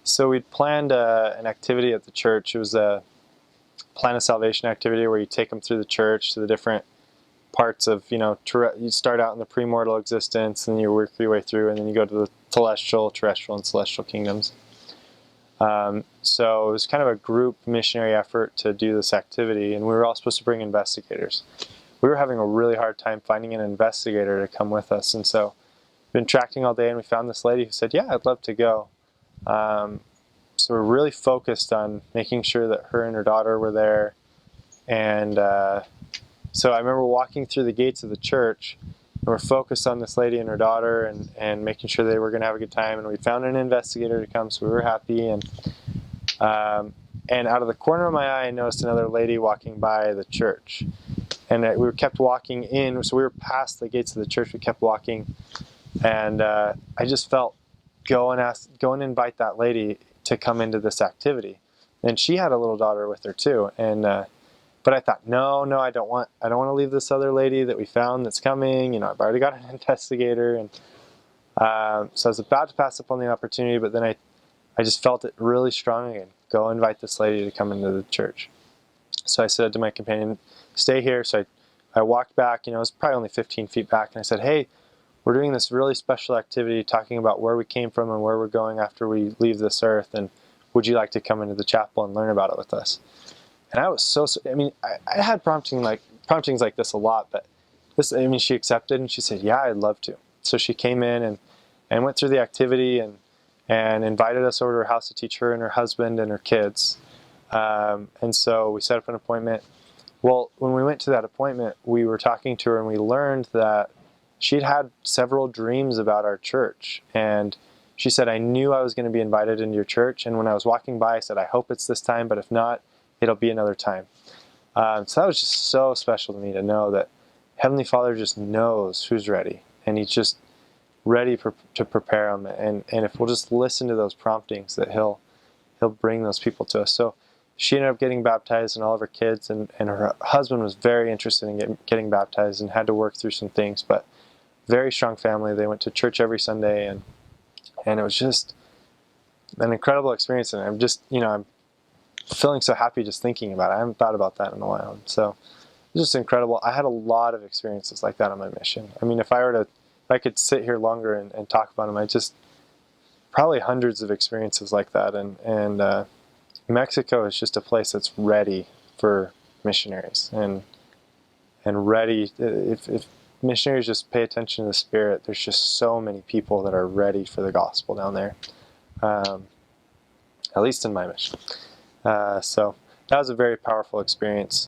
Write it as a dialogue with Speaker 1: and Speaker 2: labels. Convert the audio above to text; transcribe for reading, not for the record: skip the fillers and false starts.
Speaker 1: So we'd planned an activity at the church. It was a plan of salvation activity where you take them through the church to the different parts of, you start out in the premortal existence, and you work your way through, and then you go to the celestial, terrestrial, and celestial kingdoms. So it was kind of a group missionary effort to do this activity, and we were all supposed to bring investigators. We were having a really hard time finding an investigator to come with us, and so we've been tracking all day, and we found this lady who said, yeah, I'd love to go. So we're really focused on making sure that her and her daughter were there. And so I remember walking through the gates of the church, and we're focused on this lady and her daughter, and making sure they were going to have a good time. And we found an investigator to come, so we were happy. And out of the corner of my eye, I noticed another lady walking by the church. And we kept walking in, so we were past the gates of the church. We kept walking, and I just felt go and invite that lady to come into this activity. And she had a little daughter with her too. And but I thought, no, I don't want to leave this other lady that we found that's coming. I've already got an investigator, and so I was about to pass up on the opportunity. But then I just felt it really strong again. Go invite this lady to come into the church. So I said to my companion, stay here. So I walked back. It was probably only 15 feet back, and I said, hey, we're doing this really special activity talking about where we came from and where we're going after we leave this earth, and would you like to come into the chapel and learn about it with us? And I was I had promptings like this a lot, but she accepted, and she said, yeah, I'd love to. So she came in and went through the activity and invited us over to her house to teach her and her husband and her kids. And so we set up an appointment. Well, when we went to that appointment, we were talking to her, and we learned that she'd had several dreams about our church. And she said, I knew I was going to be invited into your church. And when I was walking by, I said, I hope it's this time, but if not, it'll be another time. So that was just so special to me to know that Heavenly Father just knows who's ready. And He's just ready to prepare them. And if we'll just listen to those promptings, that He'll bring those people to us. So she ended up getting baptized, and all of her kids, and her husband was very interested in getting baptized and had to work through some things. But very strong family. They went to church every Sunday, and it was just an incredible experience. And I'm just, I'm feeling so happy just thinking about it. I haven't thought about that in a while. So it was just incredible. I had a lot of experiences like that on my mission. If I could sit here longer and talk about them, probably hundreds of experiences like that. And Mexico is just a place that's ready for missionaries and ready. If missionaries just pay attention to the Spirit, there's just so many people that are ready for the gospel down there, at least in my mission. So that was a very powerful experience.